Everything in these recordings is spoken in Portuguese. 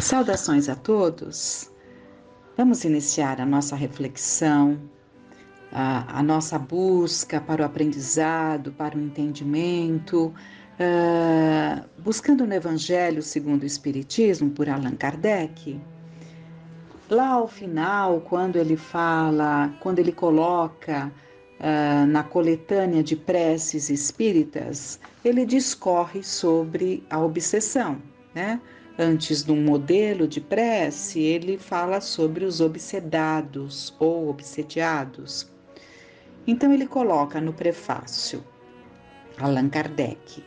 Saudações a todos. Vamos iniciar a nossa reflexão, a nossa busca para o aprendizado, para o entendimento, buscando no Evangelho segundo o Espiritismo, por Allan Kardec. Lá ao final, quando ele coloca na coletânea de preces espíritas, ele discorre sobre a obsessão, né? Antes de um modelo de prece, ele fala sobre os obsedados ou obsediados. Então ele coloca no prefácio, Allan Kardec: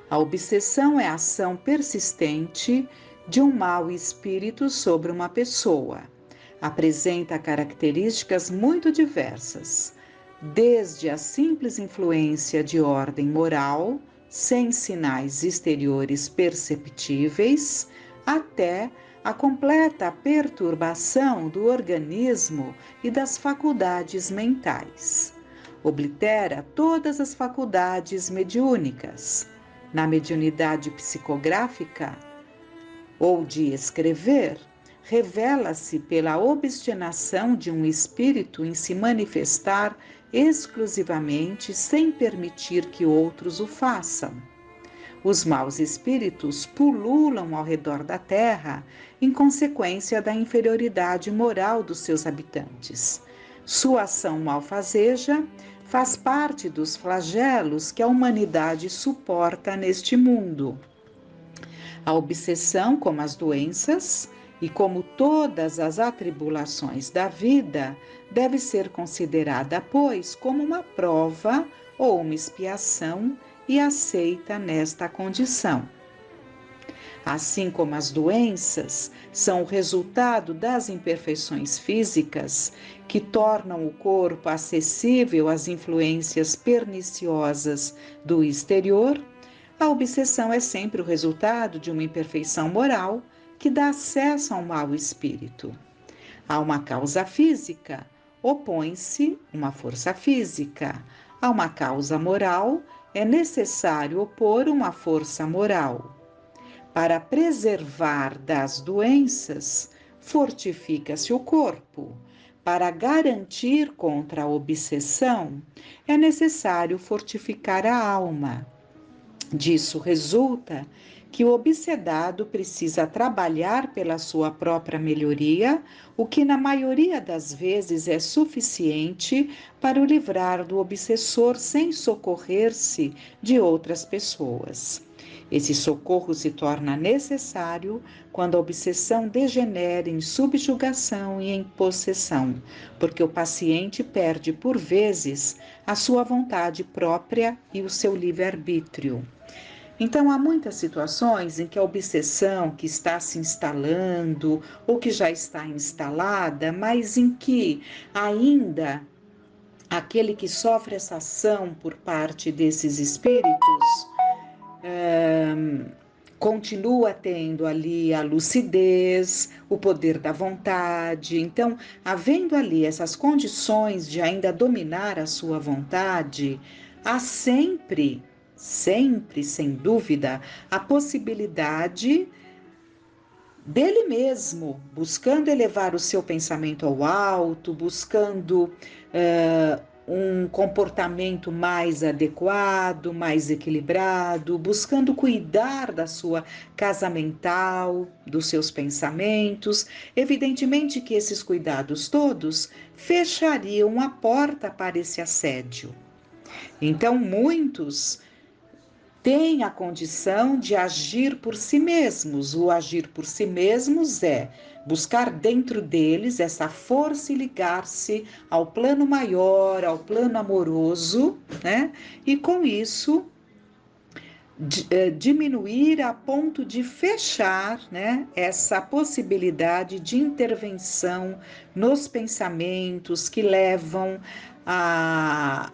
a obsessão é a ação persistente de um mau espírito sobre uma pessoa. Apresenta características muito diversas, desde a simples influência de ordem moral, sem sinais exteriores perceptíveis, até a completa perturbação do organismo e das faculdades mentais. Oblitera todas as faculdades mediúnicas. Na mediunidade psicográfica ou de escrever, revela-se pela obstinação de um espírito em se manifestar exclusivamente sem permitir que outros o façam. Os maus espíritos pululam ao redor da terra em consequência da inferioridade moral dos seus habitantes. Sua ação malfazeja faz parte dos flagelos que a humanidade suporta neste mundo. A obsessão, como as doenças, e como todas as atribulações da vida, deve ser considerada, pois, como uma prova ou uma expiação e aceita nesta condição. Assim como as doenças são o resultado das imperfeições físicas que tornam o corpo acessível às influências perniciosas do exterior, a obsessão é sempre o resultado de uma imperfeição moral que dá acesso ao mau espírito. A uma causa física, opõe-se uma força física. A uma causa moral, é necessário opor uma força moral. Para preservar das doenças, fortifica-se o corpo. Para garantir contra a obsessão, é necessário fortificar a alma. Disso resulta que o obsedado precisa trabalhar pela sua própria melhoria, o que na maioria das vezes é suficiente para o livrar do obsessor sem socorrer-se de outras pessoas. Esse socorro se torna necessário quando a obsessão degenera em subjugação e em possessão, porque o paciente perde por vezes a sua vontade própria e o seu livre-arbítrio. Então, há muitas situações em que a obsessão que está se instalando ou que já está instalada, mas em que ainda aquele que sofre essa ação por parte desses espíritos continua tendo ali a lucidez, o poder da vontade. Então, havendo ali essas condições de ainda dominar a sua vontade, há sempre, sem dúvida, a possibilidade dele mesmo, buscando elevar o seu pensamento ao alto, buscando um comportamento mais adequado, mais equilibrado, buscando cuidar da sua casa mental, dos seus pensamentos. Evidentemente que esses cuidados todos fechariam a porta para esse assédio. Então, muitos têm a condição de agir por si mesmos. O agir por si mesmos é buscar dentro deles essa força e ligar-se ao plano maior, ao plano amoroso, né? E com isso diminuir a ponto de fechar, né, essa possibilidade de intervenção nos pensamentos que levam a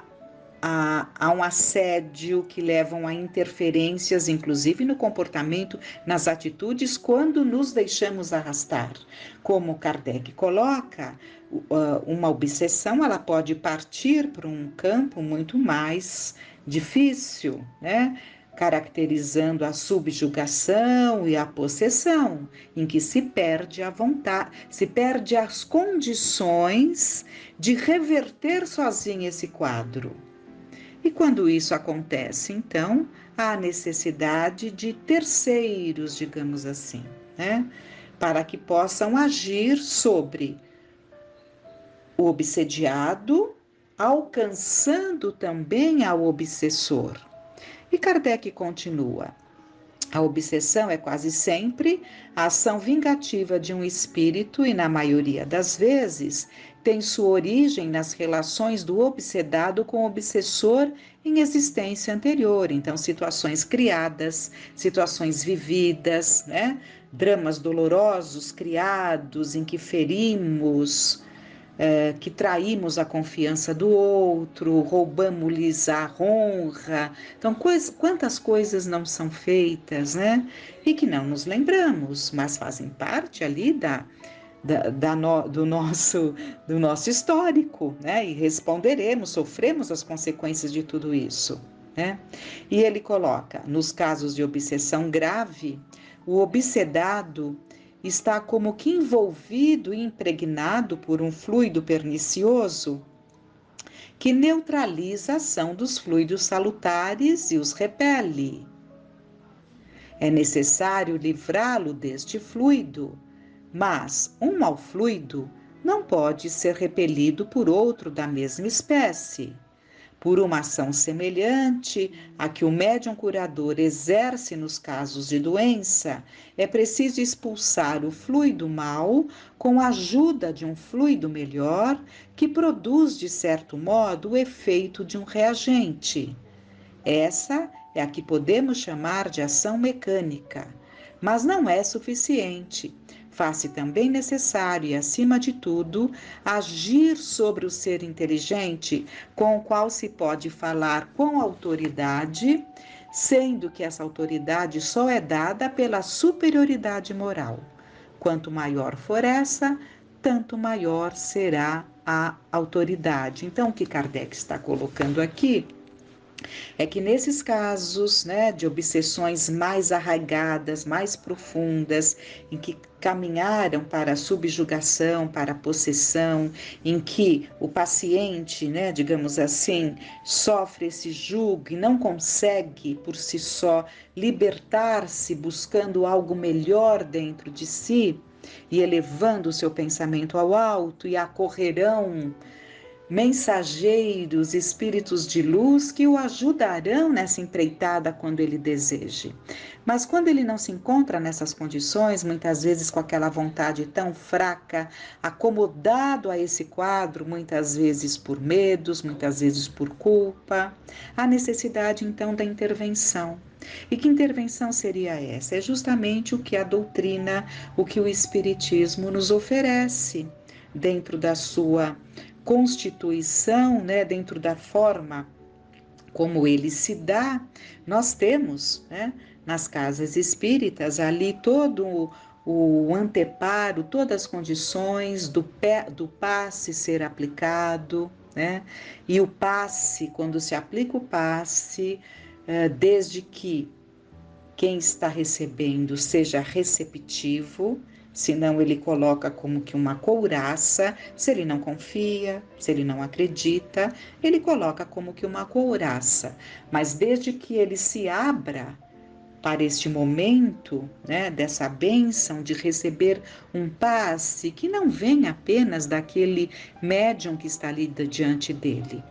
um assédio, que levam a interferências, inclusive no comportamento, nas atitudes, quando nos deixamos arrastar. Como Kardec coloca, uma obsessão ela pode partir para um campo muito mais difícil, né? caracterizando a subjugação e a possessão, em que se perde a vontade, se perde as condições de reverter sozinho esse quadro. E quando isso acontece, então, há necessidade de terceiros, digamos assim, né? Para que possam agir sobre o obsediado, alcançando também ao obsessor. E Kardec continua: a obsessão é quase sempre a ação vingativa de um espírito e, na maioria das vezes, tem sua origem nas relações do obsedado com o obsessor em existência anterior. Então, situações criadas, situações vividas, né? Dramas dolorosos criados em que ferimos, que traímos a confiança do outro, roubamos-lhes a honra. Então, quantas coisas não são feitas, né? E que não nos lembramos, mas fazem parte ali do nosso histórico, né? E responderemos, sofremos as consequências de tudo isso, né? E ele coloca, nos casos de obsessão grave, o obsedado está como que envolvido e impregnado por um fluido pernicioso que neutraliza a ação dos fluidos salutares e os repele. É necessário livrá-lo deste fluido, mas um mau fluido não pode ser repelido por outro da mesma espécie. Por uma ação semelhante à que o médium curador exerce nos casos de doença, é preciso expulsar o fluido mau com a ajuda de um fluido melhor, que produz, de certo modo, o efeito de um reagente. Essa é a que podemos chamar de ação mecânica, mas não é suficiente. Faz-se também necessário e, acima de tudo, agir sobre o ser inteligente com o qual se pode falar com autoridade, sendo que essa autoridade só é dada pela superioridade moral. Quanto maior for essa, tanto maior será a autoridade. Então, o que Kardec está colocando aqui é que nesses casos, né, de obsessões mais arraigadas, mais profundas, em que caminharam para a subjugação, para a possessão, em que o paciente, né, digamos assim, sofre esse jugo e não consegue por si só libertar-se buscando algo melhor dentro de si e elevando o seu pensamento ao alto, e acorrerão mensageiros, espíritos de luz que o ajudarão nessa empreitada quando ele deseje. Mas quando ele não se encontra nessas condições, muitas vezes com aquela vontade tão fraca, acomodado a esse quadro, muitas vezes por medos, muitas vezes por culpa, há necessidade então da intervenção. E que intervenção seria essa? É justamente o que a doutrina, o que o Espiritismo nos oferece dentro da sua constituição, né, dentro da forma como ele se dá. Nós temos, né, nas casas espíritas ali todo o anteparo, todas as condições do passe ser aplicado, né? E o passe, quando se aplica o passe, desde que quem está recebendo seja receptivo, senão ele coloca como que uma couraça. Se ele não confia, se ele não acredita, ele coloca como que uma couraça. Mas desde que ele se abra para este momento, né, dessa bênção de receber um passe que não vem apenas daquele médium que está ali diante dele,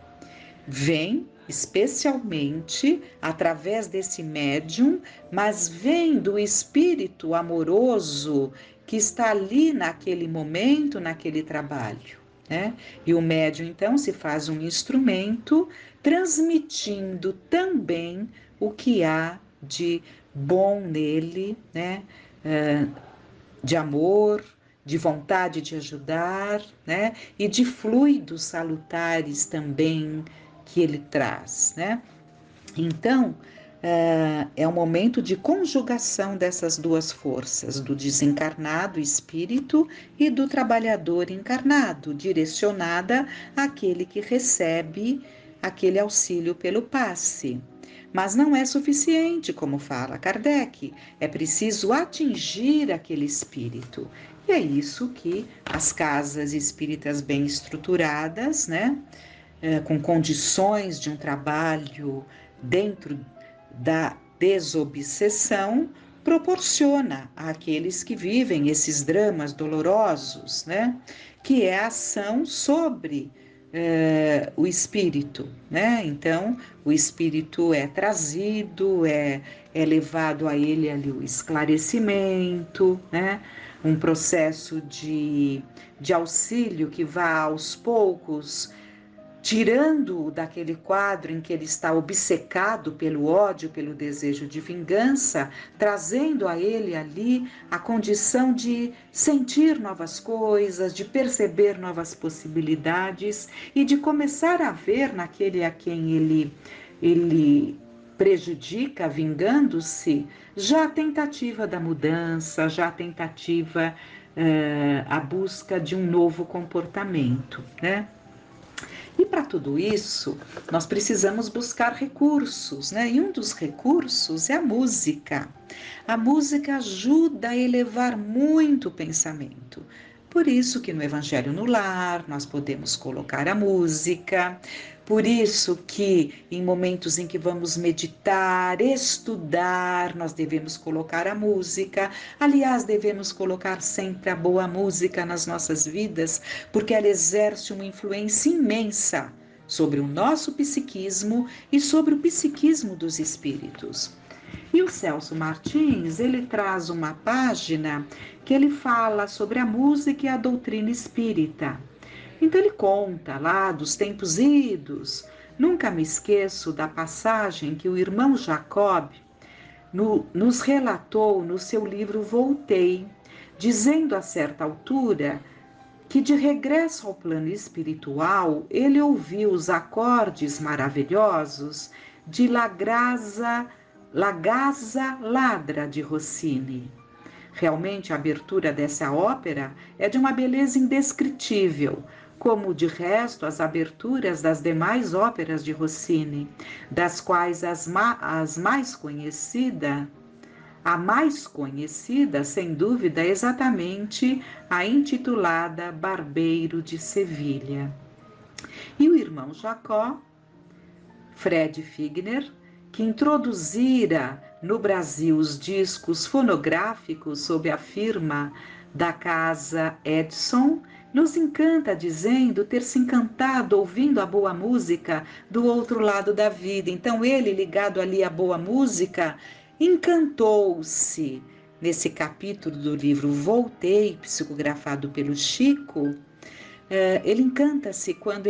vem especialmente através desse médium, mas vem do espírito amoroso que está ali naquele momento, naquele trabalho, né? E o médium então se faz um instrumento, transmitindo também o que há de bom nele, né? De amor, de vontade de ajudar, né? E de fluidos salutares também que ele traz, né? Então, é um momento de conjugação dessas duas forças, do desencarnado espírito e do trabalhador encarnado, direcionada àquele que recebe aquele auxílio pelo passe. Mas não é suficiente, como fala Kardec, é preciso atingir aquele espírito. E é isso que as casas espíritas bem estruturadas, né, com condições de um trabalho dentro da desobsessão, proporciona àqueles que vivem esses dramas dolorosos, né, que é a ação sobre o espírito, né? Então, o espírito é trazido, é levado a ele ali o esclarecimento, né? Um processo de auxílio que vá aos poucos tirando-o daquele quadro em que ele está obcecado pelo ódio, pelo desejo de vingança, trazendo a ele ali a condição de sentir novas coisas, de perceber novas possibilidades e de começar a ver naquele a quem ele prejudica, vingando-se, já a tentativa da mudança, já a tentativa, a busca de um novo comportamento, né? E para tudo isso, nós precisamos buscar recursos, né? E um dos recursos é a música. A música ajuda a elevar muito o pensamento. Por isso que no Evangelho no Lar nós podemos colocar a música, por isso que em momentos em que vamos meditar, estudar, nós devemos colocar a música. Aliás, devemos colocar sempre a boa música nas nossas vidas, porque ela exerce uma influência imensa sobre o nosso psiquismo e sobre o psiquismo dos espíritos. E o Celso Martins, ele traz uma página que ele fala sobre a música e a doutrina espírita. Então ele conta lá dos tempos idos. Nunca me esqueço da passagem que o irmão Jacob nos relatou no seu livro Voltei, dizendo a certa altura que de regresso ao plano espiritual ele ouviu os acordes maravilhosos de La Gazza Ladra de Rossini. Realmente a abertura dessa ópera é de uma beleza indescritível, como de resto as aberturas das demais óperas de Rossini, das quais a mais conhecida, sem dúvida, é exatamente a intitulada Barbeiro de Sevilha. E o irmão Jacó, Fred Figner, que introduzira no Brasil os discos fonográficos sob a firma da casa Edson, nos encanta dizendo ter se encantado ouvindo a boa música do outro lado da vida. Então ele, ligado ali à boa música, encantou-se. Nesse capítulo do livro Voltei, psicografado pelo Chico, ele encanta-se quando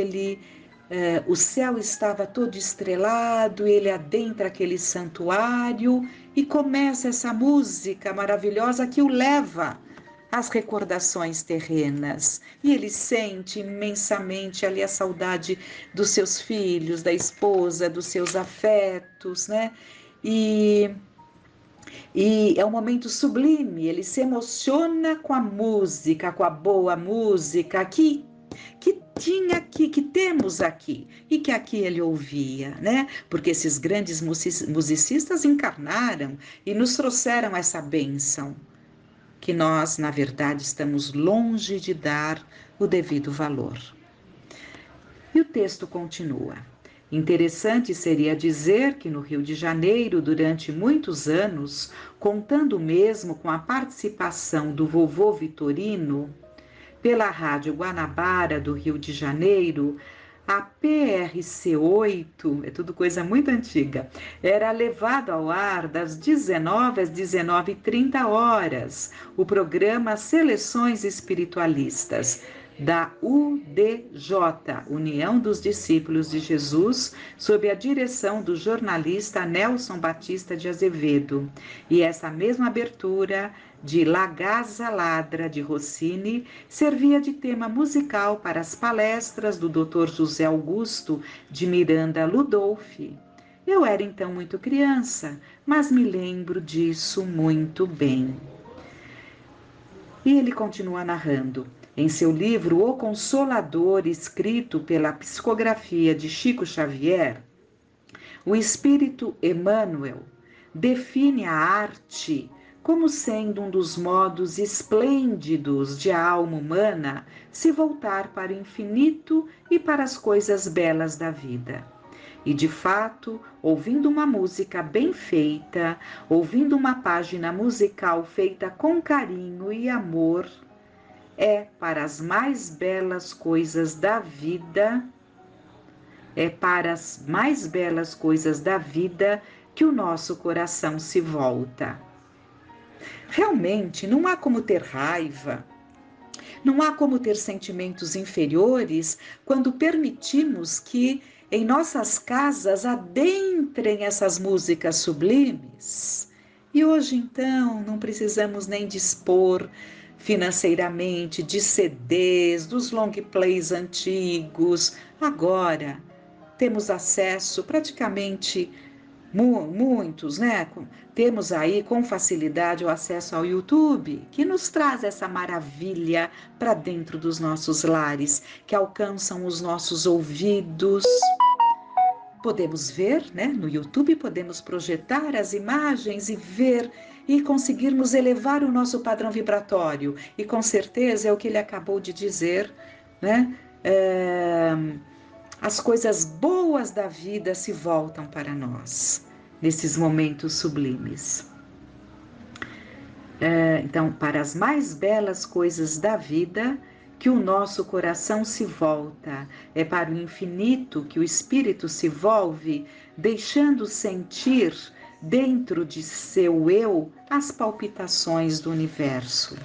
o céu estava todo estrelado, ele adentra aquele santuário e começa essa música maravilhosa que o leva às recordações terrenas. E ele sente imensamente ali a saudade dos seus filhos, da esposa, dos seus afetos, né? E é um momento sublime, ele se emociona com a música, com a boa música que tinha aqui, que temos aqui, e que aqui ele ouvia, né? Porque esses grandes musicistas encarnaram e nos trouxeram essa bênção, que nós, na verdade, estamos longe de dar o devido valor. E o texto continua. Interessante seria dizer que no Rio de Janeiro, durante muitos anos, contando mesmo com a participação do vovô Vitorino, pela Rádio Guanabara do Rio de Janeiro, a PRC8, é tudo coisa muito antiga, era levado ao ar das 19 às 19h30, o programa Seleções Espiritualistas, da UDJ, União dos Discípulos de Jesus, sob a direção do jornalista Nelson Batista de Azevedo. E essa mesma abertura de La Gazza Ladra de Rossini servia de tema musical para as palestras do Dr. José Augusto de Miranda Ludolfi. Eu era então muito criança, mas me lembro disso muito bem. E ele continua narrando. Em seu livro O Consolador, escrito pela psicografia de Chico Xavier, O Espírito Emmanuel define a arte como sendo um dos modos esplêndidos de a alma humana se voltar para o infinito e para as coisas belas da vida. E de fato, ouvindo uma música bem feita, ouvindo uma página musical feita com carinho e amor, é para as mais belas coisas da vida, que o nosso coração se volta. Realmente, não há como ter raiva, não há como ter sentimentos inferiores quando permitimos que em nossas casas adentrem essas músicas sublimes. E hoje, então, não precisamos nem dispor financeiramente de CDs, dos long plays antigos. Agora, temos acesso praticamente muitos, né? Temos aí com facilidade o acesso ao YouTube, que nos traz essa maravilha para dentro dos nossos lares, que alcançam os nossos ouvidos. Podemos ver, né? No YouTube podemos projetar as imagens e ver e conseguirmos elevar o nosso padrão vibratório. E com certeza é o que ele acabou de dizer, né? As coisas boas da vida se voltam para nós, nesses momentos sublimes. Então, para as mais belas coisas da vida, que o nosso coração se volta, é para o infinito que o espírito se volve, deixando sentir dentro de seu eu as palpitações do universo.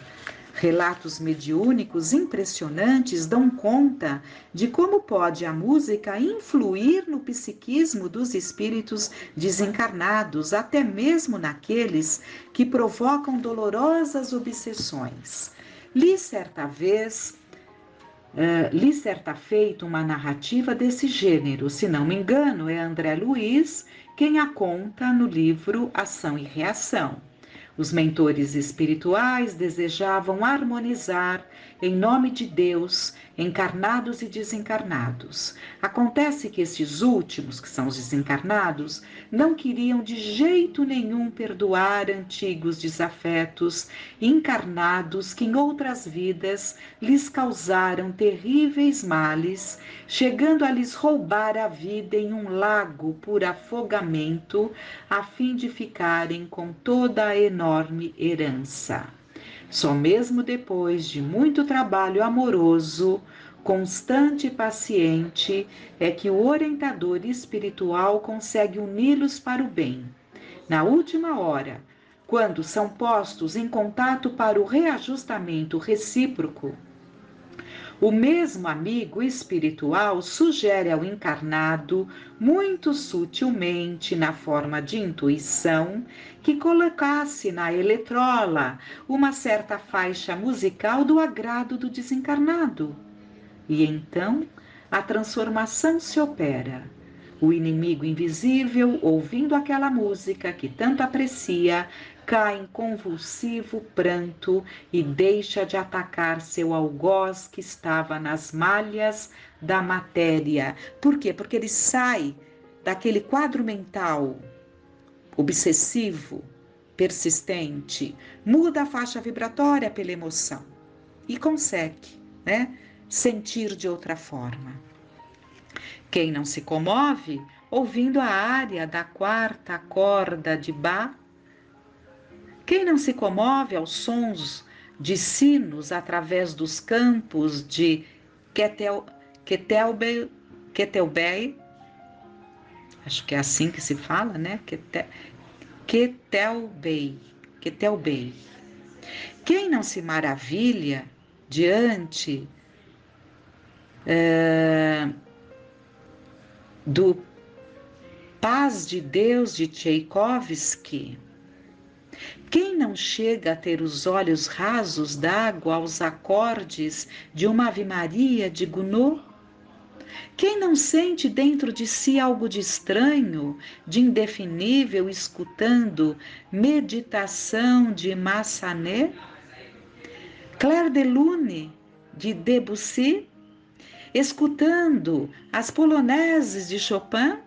Relatos mediúnicos impressionantes dão conta de como pode a música influir no psiquismo dos espíritos desencarnados, até mesmo naqueles que provocam dolorosas obsessões. Li certa feita uma narrativa desse gênero, se não me engano, é André Luiz quem a conta no livro Ação e Reação. Os mentores espirituais desejavam harmonizar, em nome de Deus, encarnados e desencarnados. Acontece que estes últimos, que são os desencarnados, não queriam de jeito nenhum perdoar antigos desafetos encarnados que em outras vidas lhes causaram terríveis males, chegando a lhes roubar a vida em um lago por afogamento, a fim de ficarem com toda a enorme herança. Só mesmo depois de muito trabalho amoroso, constante e paciente, é que o orientador espiritual consegue uni-los para o bem. Na última hora, quando são postos em contato para o reajustamento recíproco, o mesmo amigo espiritual sugere ao encarnado, muito sutilmente, na forma de intuição, que colocasse na eletrola uma certa faixa musical do agrado do desencarnado. E então a transformação se opera. O inimigo invisível, ouvindo aquela música que tanto aprecia, cai em convulsivo pranto e deixa de atacar seu algoz que estava nas malhas da matéria. Por quê? Porque ele sai daquele quadro mental obsessivo, persistente, muda a faixa vibratória pela emoção e consegue, né, sentir de outra forma. Quem não se comove, ouvindo a área da quarta corda de Bach? Quem não se comove aos sons de sinos através dos campos de Ketelbey? Acho que é assim que se fala, né? Ketelbey. Quem não se maravilha diante do Paz de Deus de Tchaikovsky? Quem não chega a ter os olhos rasos d'água aos acordes de uma Ave Maria de Gounod? Quem não sente dentro de si algo de estranho, de indefinível, escutando Meditação de Massanet? Clair de Lune de Debussy? Escutando as poloneses de Chopin?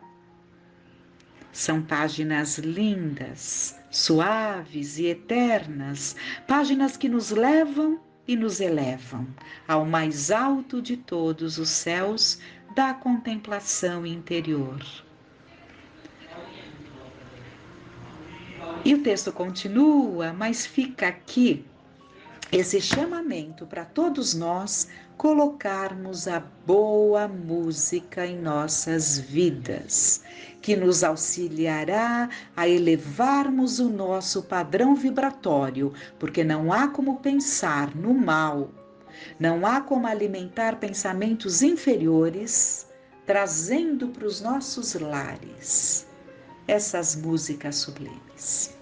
São páginas lindas, suaves e eternas, páginas que nos levam e nos elevam ao mais alto de todos os céus da contemplação interior. E o texto continua, mas fica aqui esse chamamento para todos nós colocarmos a boa música em nossas vidas, que nos auxiliará a elevarmos o nosso padrão vibratório, porque não há como pensar no mal, não há como alimentar pensamentos inferiores, trazendo para os nossos lares essas músicas sublimes.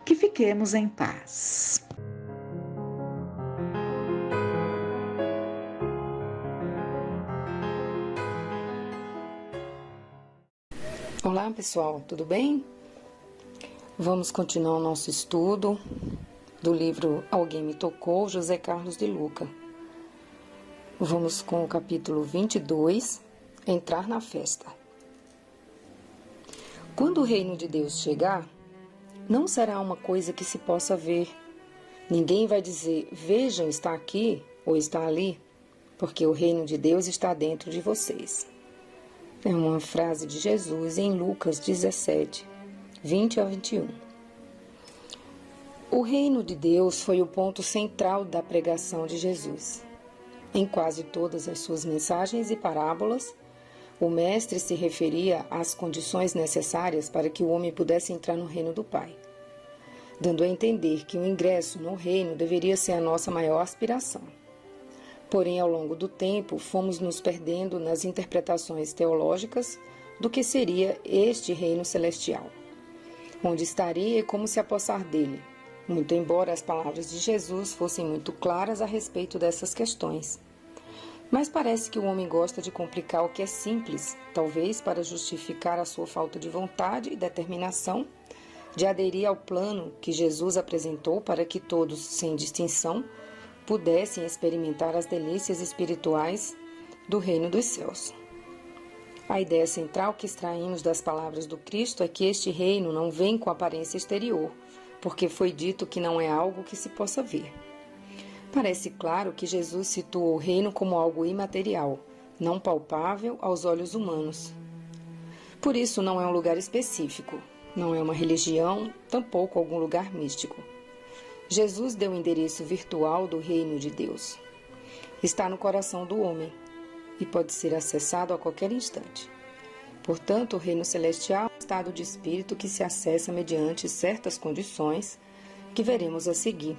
Que fiquemos em paz. Olá pessoal, tudo bem? Vamos continuar o nosso estudo do livro Alguém Me Tocou, José Carlos de Luca. Vamos com o capítulo 22, Entrar na Festa. Quando o reino de Deus chegar, não será uma coisa que se possa ver. Ninguém vai dizer, vejam, está aqui ou está ali, porque o reino de Deus está dentro de vocês. É uma frase de Jesus em Lucas 17, 20 a 21. O reino de Deus foi o ponto central da pregação de Jesus. Em quase todas as suas mensagens e parábolas, o mestre se referia às condições necessárias para que o homem pudesse entrar no reino do Pai, dando a entender que o ingresso no reino deveria ser a nossa maior aspiração. Porém, ao longo do tempo, fomos nos perdendo nas interpretações teológicas do que seria este reino celestial, onde estaria e como se apossar dele, muito embora as palavras de Jesus fossem muito claras a respeito dessas questões. Mas parece que o homem gosta de complicar o que é simples, talvez para justificar a sua falta de vontade e determinação de aderir ao plano que Jesus apresentou para que todos, sem distinção, pudessem experimentar as delícias espirituais do reino dos céus. A ideia central que extraímos das palavras do Cristo é que este reino não vem com aparência exterior, porque foi dito que não é algo que se possa ver. Parece claro que Jesus situou o reino como algo imaterial, não palpável aos olhos humanos. Por isso não é um lugar específico, não é uma religião, tampouco algum lugar místico. Jesus deu o endereço virtual do reino de Deus. Está no coração do homem e pode ser acessado a qualquer instante. Portanto, o reino celestial é um estado de espírito que se acessa mediante certas condições que veremos a seguir.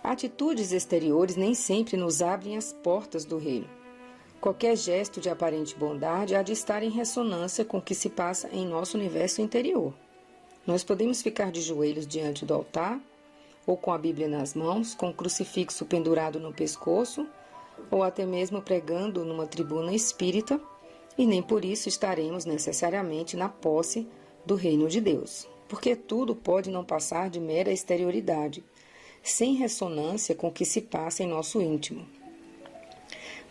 Atitudes exteriores nem sempre nos abrem as portas do reino. Qualquer gesto de aparente bondade há de estar em ressonância com o que se passa em nosso universo interior. Nós podemos ficar de joelhos diante do altar, ou com a Bíblia nas mãos, com o crucifixo pendurado no pescoço, ou até mesmo pregando numa tribuna espírita, e nem por isso estaremos necessariamente na posse do reino de Deus, porque tudo pode não passar de mera exterioridade, sem ressonância com o que se passa em nosso íntimo.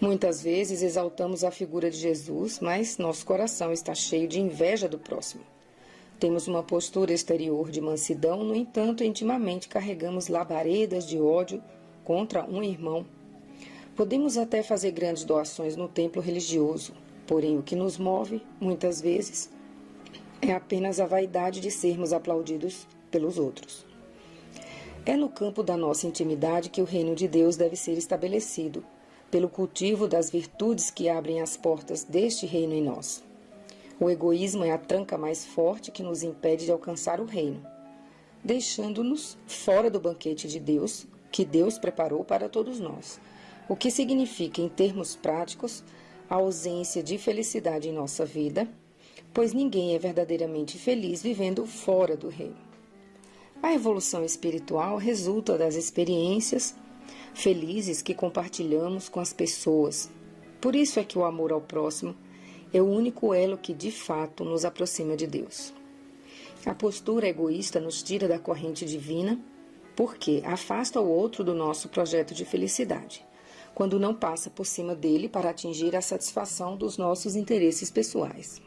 Muitas vezes exaltamos a figura de Jesus, mas nosso coração está cheio de inveja do próximo. Temos uma postura exterior de mansidão, no entanto, intimamente carregamos labaredas de ódio contra um irmão. Podemos até fazer grandes doações no templo religioso, porém o que nos move, muitas vezes, é apenas a vaidade de sermos aplaudidos pelos outros. É no campo da nossa intimidade que o reino de Deus deve ser estabelecido, pelo cultivo das virtudes que abrem as portas deste reino em nós. O egoísmo é a tranca mais forte que nos impede de alcançar o reino, deixando-nos fora do banquete de Deus, que Deus preparou para todos nós, o que significa, em termos práticos, a ausência de felicidade em nossa vida, pois ninguém é verdadeiramente feliz vivendo fora do reino. A evolução espiritual resulta das experiências felizes que compartilhamos com as pessoas. Por isso é que o amor ao próximo é o único elo que, de fato, nos aproxima de Deus. A postura egoísta nos tira da corrente divina, porque afasta o outro do nosso projeto de felicidade. quando não passa por cima dele para atingir a satisfação dos nossos interesses pessoais.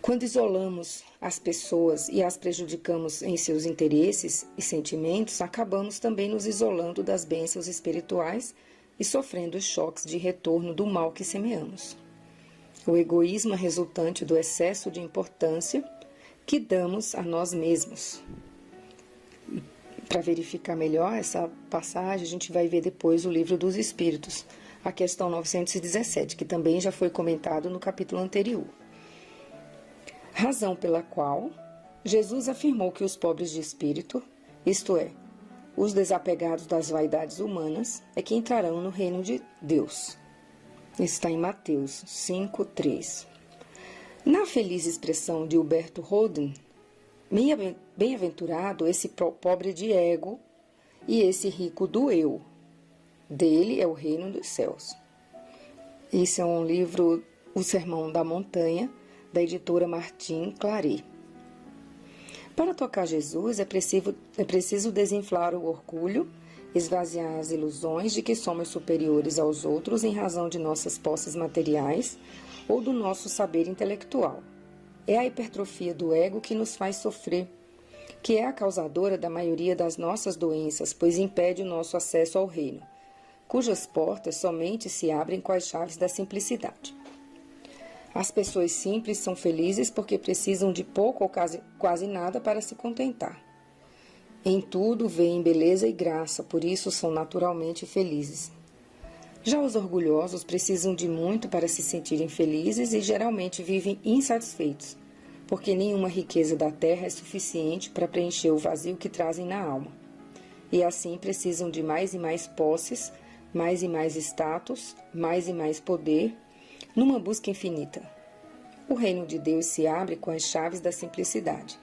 Quando isolamos as pessoas e as prejudicamos em seus interesses e sentimentos, acabamos também nos isolando das bênçãos espirituais e sofrendo os choques de retorno do mal que semeamos. O egoísmo é resultante do excesso de importância que damos a nós mesmos. Para verificar melhor essa passagem, a gente vai ver depois o Livro dos Espíritos, a questão 917, que também já foi comentado no capítulo anterior. Razão pela qual Jesus afirmou que os pobres de espírito, isto é, os desapegados das vaidades humanas, é que entrarão no reino de Deus. Está em Mateus 5:3. Na feliz expressão de Huberto Roden, bem-aventurado esse pobre de ego e esse rico do eu. Dele é o reino dos céus. Esse é um livro, O Sermão da Montanha, da editora Martin Claret. Para tocar Jesus é preciso desinflar o orgulho, esvaziar as ilusões de que somos superiores aos outros em razão de nossas posses materiais ou do nosso saber intelectual. É a hipertrofia do ego que nos faz sofrer, que é a causadora da maioria das nossas doenças, pois impede o nosso acesso ao reino, cujas portas somente se abrem com as chaves da simplicidade. As pessoas simples são felizes porque precisam de pouco ou quase nada para se contentar. Em tudo veem beleza e graça, por isso são naturalmente felizes. Já os orgulhosos precisam de muito para se sentirem felizes e geralmente vivem insatisfeitos, porque nenhuma riqueza da terra é suficiente para preencher o vazio que trazem na alma. E assim precisam de mais e mais posses, mais e mais status, mais e mais poder, numa busca infinita. O reino de Deus se abre com as chaves da simplicidade,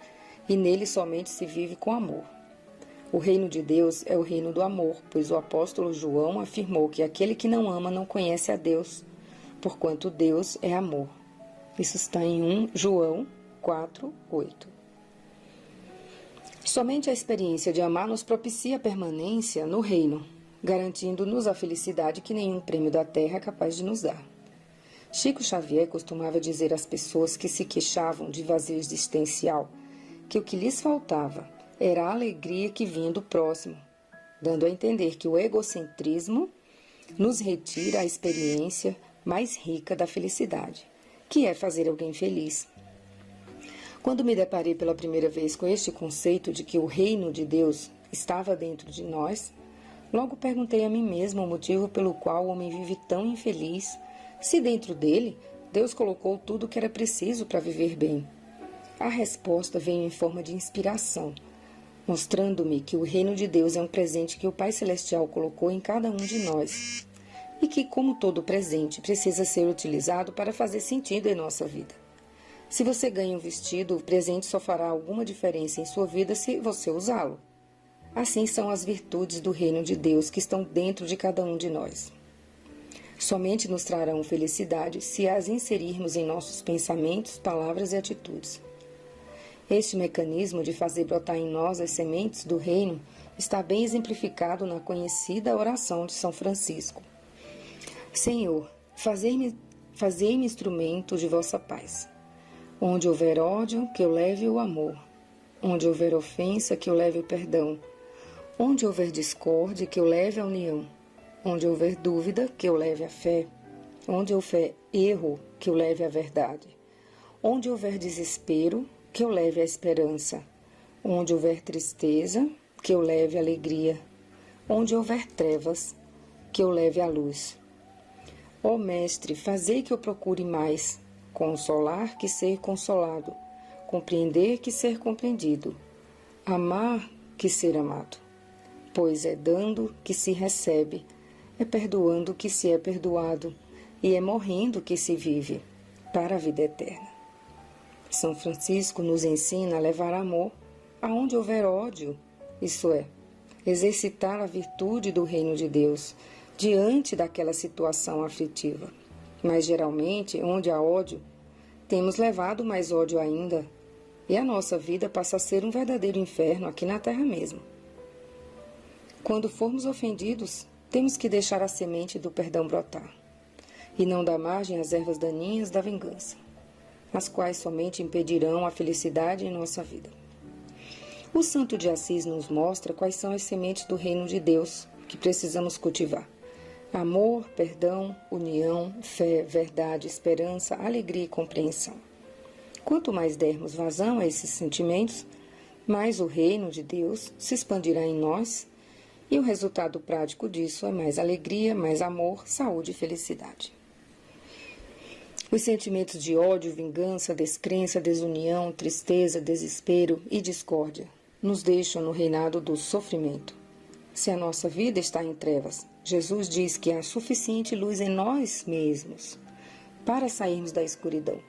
e nele somente se vive com amor. O reino de Deus é o reino do amor, pois o apóstolo João afirmou que aquele que não ama não conhece a Deus, porquanto Deus é amor. Isso está em 1 João 4:8. Somente a experiência de amar nos propicia a permanência no reino, garantindo-nos a felicidade que nenhum prêmio da terra é capaz de nos dar. Chico Xavier costumava dizer às pessoas que se queixavam de vazio existencial que o que lhes faltava era a alegria que vinha do próximo, dando a entender que o egocentrismo nos retira a experiência mais rica da felicidade, que é fazer alguém feliz. Quando me deparei pela primeira vez com este conceito de que o reino de Deus estava dentro de nós, logo perguntei a mim mesmo o motivo pelo qual o homem vive tão infeliz, se dentro dele Deus colocou tudo o que era preciso para viver bem. A resposta veio em forma de inspiração, mostrando-me que o reino de Deus é um presente que o Pai Celestial colocou em cada um de nós e que, como todo presente, precisa ser utilizado para fazer sentido em nossa vida. Se você ganha um vestido, o presente só fará alguma diferença em sua vida se você usá-lo. Assim são as virtudes do reino de Deus que estão dentro de cada um de nós. Somente nos trarão felicidade se as inserirmos em nossos pensamentos, palavras e atitudes. Este mecanismo de fazer brotar em nós as sementes do reino está bem exemplificado na conhecida oração de São Francisco. Senhor, fazei-me instrumento de vossa paz. Onde houver ódio, que eu leve o amor. Onde houver ofensa, que eu leve o perdão. Onde houver discórdia, que eu leve a união. Onde houver dúvida, que eu leve a fé. Onde houver erro, que eu leve a verdade. Onde houver desespero, que eu leve a esperança. Onde houver tristeza, que eu leve a alegria. Onde houver trevas, que eu leve a luz. Ó Mestre, fazei que eu procure mais consolar que ser consolado, compreender que ser compreendido, amar que ser amado. Pois é dando que se recebe, é perdoando que se é perdoado, e é morrendo que se vive para a vida eterna. São Francisco nos ensina a levar amor aonde houver ódio, isso é, exercitar a virtude do reino de Deus diante daquela situação aflitiva. Mas geralmente, onde há ódio, temos levado mais ódio ainda, e a nossa vida passa a ser um verdadeiro inferno aqui na terra mesmo. Quando formos ofendidos, temos que deixar a semente do perdão brotar, e não dar margem às ervas daninhas da vingança, as quais somente impedirão a felicidade em nossa vida. O Santo de Assis nos mostra quais são as sementes do reino de Deus que precisamos cultivar: amor, perdão, união, fé, verdade, esperança, alegria e compreensão. Quanto mais dermos vazão a esses sentimentos, mais o reino de Deus se expandirá em nós, e o resultado prático disso é mais alegria, mais amor, saúde e felicidade. Os sentimentos de ódio, vingança, descrença, desunião, tristeza, desespero e discórdia nos deixam no reinado do sofrimento. Se a nossa vida está em trevas, Jesus diz que há suficiente luz em nós mesmos para sairmos da escuridão.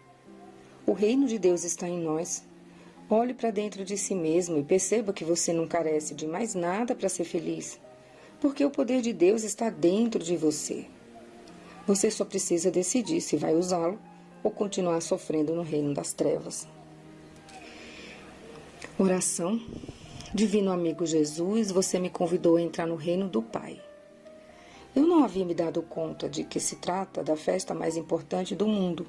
O reino de Deus está em nós. Olhe para dentro de si mesmo e perceba que você não carece de mais nada para ser feliz, porque o poder de Deus está dentro de você. Você só precisa decidir se vai usá-lo ou continuar sofrendo no reino das trevas. Oração. Divino amigo Jesus, você me convidou a entrar no reino do Pai. Eu não havia me dado conta de que se trata da festa mais importante do mundo.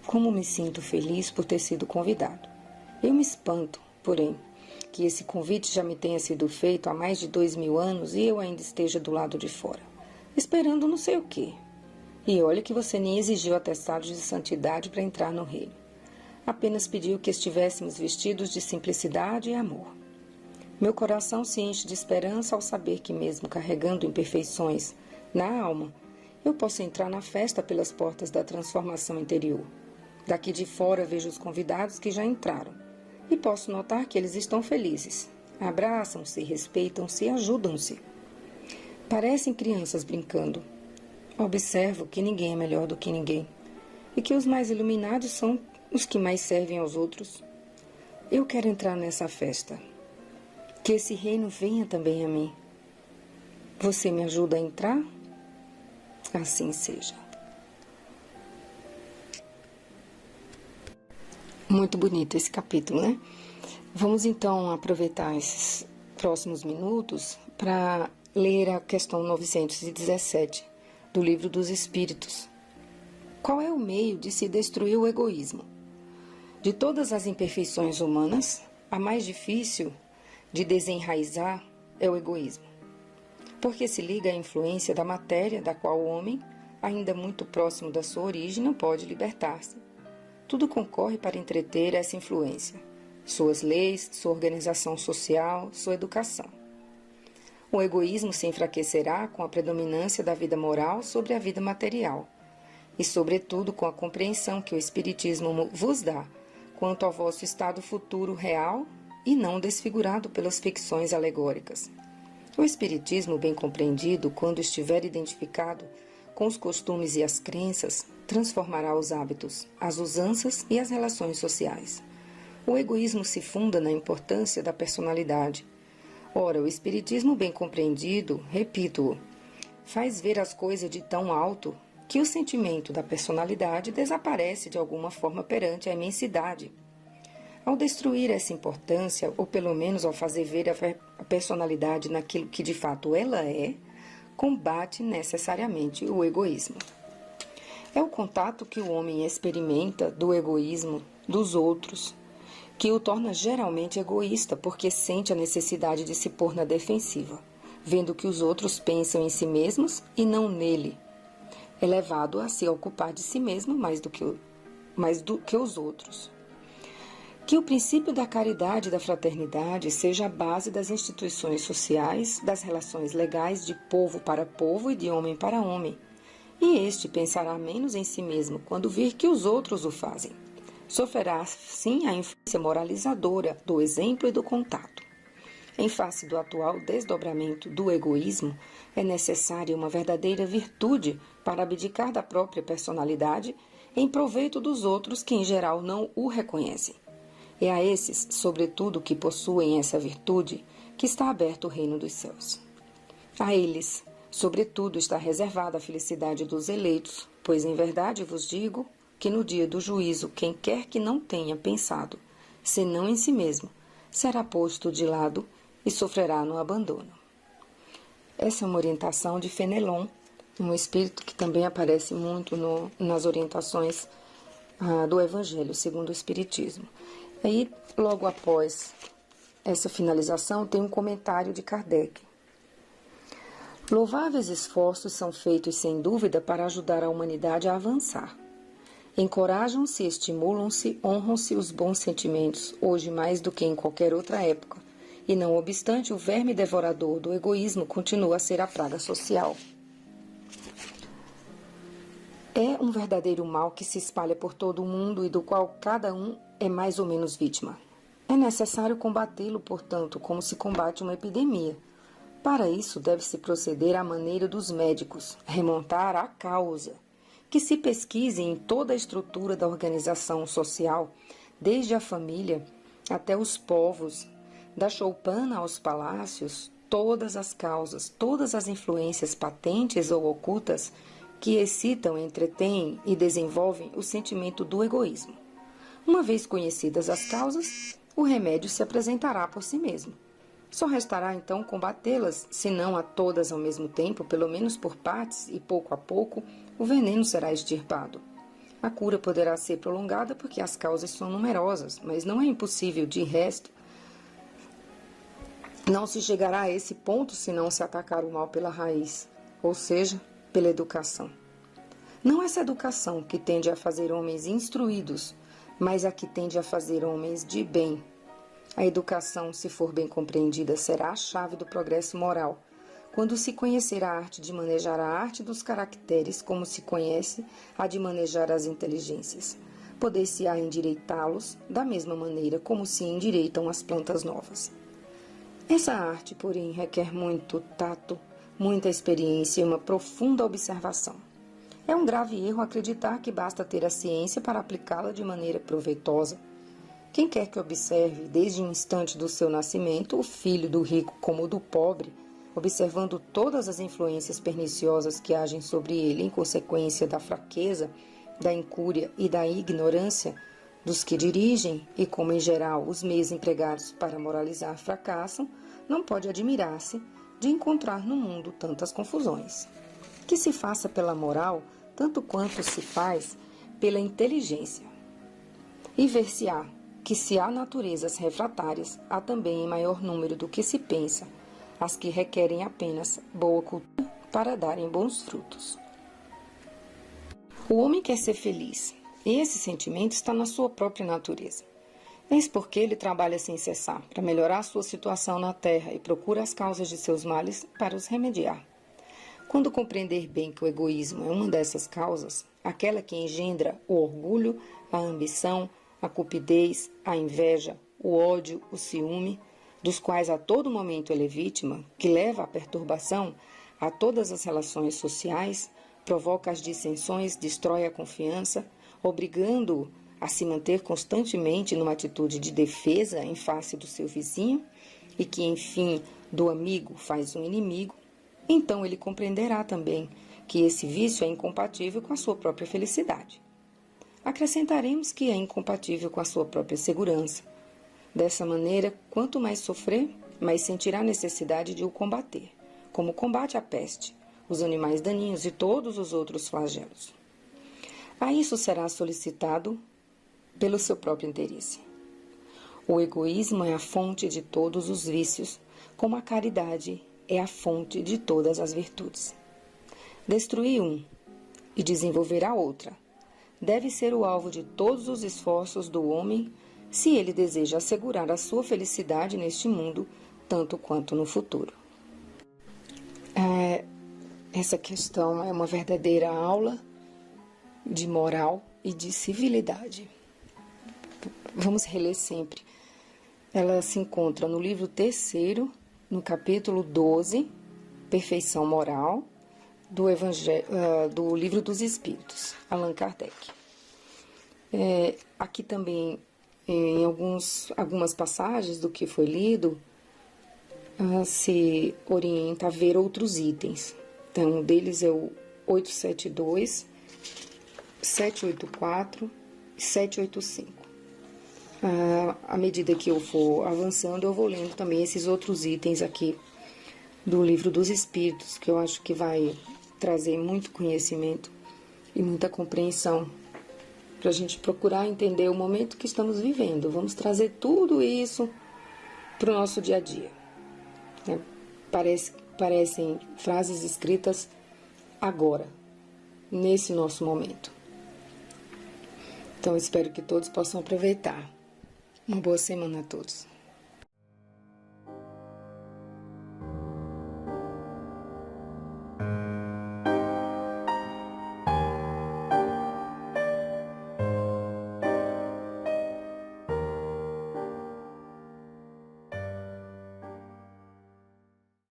Como me sinto feliz por ter sido convidado. Eu me espanto, porém, que esse convite já me tenha sido feito há mais de 2000 anos e eu ainda esteja do lado de fora, esperando não sei o quê. E olha que você nem exigiu atestado de santidade para entrar no reino. Apenas pediu que estivéssemos vestidos de simplicidade e amor. Meu coração se enche de esperança ao saber que, mesmo carregando imperfeições na alma, eu posso entrar na festa pelas portas da transformação interior. Daqui de fora vejo os convidados que já entraram e posso notar que eles estão felizes. Abraçam-se, respeitam-se e ajudam-se. Parecem crianças brincando. Observo que ninguém é melhor do que ninguém e que os mais iluminados são os que mais servem aos outros. Eu quero entrar nessa festa. Que esse reino venha também a mim. Você me ajuda a entrar? Assim seja. Muito bonito esse capítulo, né? Vamos então aproveitar esses próximos minutos para ler a questão 917 do Livro dos Espíritos. Qual é o meio de se destruir o egoísmo? De todas as imperfeições humanas, a mais difícil de desenraizar é o egoísmo, porque se liga à influência da matéria da qual o homem, ainda muito próximo da sua origem, não pode libertar-se. Tudo concorre para entreter essa influência: suas leis, sua organização social, sua educação. O egoísmo se enfraquecerá com a predominância da vida moral sobre a vida material, e sobretudo com a compreensão que o Espiritismo vos dá quanto ao vosso estado futuro real e não desfigurado pelas ficções alegóricas. O Espiritismo, bem compreendido, quando estiver identificado com os costumes e as crenças, transformará os hábitos, as usanças e as relações sociais. O egoísmo se funda na importância da personalidade. Ora, o Espiritismo, bem compreendido, repito-o, faz ver as coisas de tão alto que o sentimento da personalidade desaparece de alguma forma perante a imensidade. Ao destruir essa importância, ou pelo menos ao fazer ver a personalidade naquilo que de fato ela é, combate necessariamente o egoísmo. É o contato que o homem experimenta do egoísmo dos outros que o torna geralmente egoísta, porque sente a necessidade de se pôr na defensiva, vendo que os outros pensam em si mesmos e não nele. É levado a se ocupar de si mesmo mais do que os outros. Que o princípio da caridade e da fraternidade seja a base das instituições sociais, das relações legais de povo para povo e de homem para homem. E este pensará menos em si mesmo quando vir que os outros o fazem. Sofrerá, sim, a influência moralizadora do exemplo e do contato. Em face do atual desdobramento do egoísmo, é necessária uma verdadeira virtude para abdicar da própria personalidade em proveito dos outros que, em geral, não o reconhecem. É a esses, sobretudo, que possuem essa virtude, que está aberto o reino dos céus. A eles, sobretudo, está reservada a felicidade dos eleitos, pois, em verdade, vos digo que no dia do juízo, quem quer que não tenha pensado, senão em si mesmo, será posto de lado e sofrerá no abandono. Essa é uma orientação de Fenelon, um espírito que também aparece muito nas orientações do Evangelho segundo o Espiritismo. Aí, logo após essa finalização, tem um comentário de Kardec. Louváveis esforços são feitos sem dúvida para ajudar a humanidade a avançar. Encorajam-se, estimulam-se, honram-se os bons sentimentos, hoje mais do que em qualquer outra época, e não obstante o verme devorador do egoísmo continua a ser a praga social. É um verdadeiro mal que se espalha por todo o mundo e do qual cada um é mais ou menos vítima. É necessário combatê-lo, portanto, como se combate uma epidemia. Para isso, deve-se proceder à maneira dos médicos, remontar à causa, que se pesquise em toda a estrutura da organização social, desde a família até os povos, da choupana aos palácios, todas as causas, todas as influências patentes ou ocultas que excitam, entretêm e desenvolvem o sentimento do egoísmo. Uma vez conhecidas as causas, o remédio se apresentará por si mesmo. Só restará então combatê-las, se não a todas ao mesmo tempo, pelo menos por partes, e pouco a pouco o veneno será extirpado. A cura poderá ser prolongada porque as causas são numerosas, mas não é impossível, de resto. Não se chegará a esse ponto se não se atacar o mal pela raiz, ou seja, pela educação. Não essa educação que tende a fazer homens instruídos, mas a que tende a fazer homens de bem. A educação, se for bem compreendida, será a chave do progresso moral, quando se conhecer a arte de manejar a arte dos caracteres como se conhece a de manejar as inteligências. Poder-se-á endireitá-los da mesma maneira como se endireitam as plantas novas. Essa arte, porém, requer muito tato, muita experiência e uma profunda observação. É um grave erro acreditar que basta ter a ciência para aplicá-la de maneira proveitosa. Quem quer que observe, desde o instante do seu nascimento, o filho do rico como o do pobre, observando todas as influências perniciosas que agem sobre ele em consequência da fraqueza, da incúria e da ignorância dos que dirigem, e como em geral os meios empregados para moralizar fracassam, não pode admirar-se de encontrar no mundo tantas confusões. Que se faça pela moral, tanto quanto se faz pela inteligência. E ver-se-á que se há naturezas refratárias, há também em maior número do que se pensa, as que requerem apenas boa cultura para darem bons frutos. O homem quer ser feliz, e esse sentimento está na sua própria natureza. Eis porque ele trabalha sem cessar para melhorar sua situação na terra e procura as causas de seus males para os remediar. Quando compreender bem que o egoísmo é uma dessas causas, aquela que engendra o orgulho, a ambição, a cupidez, a inveja, o ódio, o ciúme, dos quais a todo momento ele é vítima, que leva à perturbação a todas as relações sociais, provoca as dissensões, destrói a confiança, obrigando-o a se manter constantemente numa atitude de defesa em face do seu vizinho, e que, enfim, do amigo faz um inimigo, então ele compreenderá também que esse vício é incompatível com a sua própria felicidade. Acrescentaremos que é incompatível com a sua própria segurança. Dessa maneira, quanto mais sofrer, mais sentirá a necessidade de o combater, como combate a peste, os animais daninhos e todos os outros flagelos. A isso será solicitado pelo seu próprio interesse. O egoísmo é a fonte de todos os vícios, como a caridade é a fonte de todas as virtudes. Destruir um e desenvolver a outra deve ser o alvo de todos os esforços do homem se ele deseja assegurar a sua felicidade neste mundo, tanto quanto no futuro. Essa questão é uma verdadeira aula de moral e de civilidade. Vamos reler sempre. Ela se encontra no livro 3º, no capítulo 12, Perfeição Moral, do Livro dos Espíritos, Allan Kardec. Aqui também, em algumas passagens do que foi lido, se orienta a ver outros itens. Então, um deles é o 872, 784 e 785. À medida que eu for avançando, eu vou lendo também esses outros itens aqui do Livro dos Espíritos, que eu acho que vai trazer muito conhecimento e muita compreensão para a gente procurar entender o momento que estamos vivendo. Vamos trazer tudo isso para o nosso dia a dia. Parecem frases escritas agora, nesse nosso momento. Então, espero que todos possam aproveitar. Uma boa semana a todos.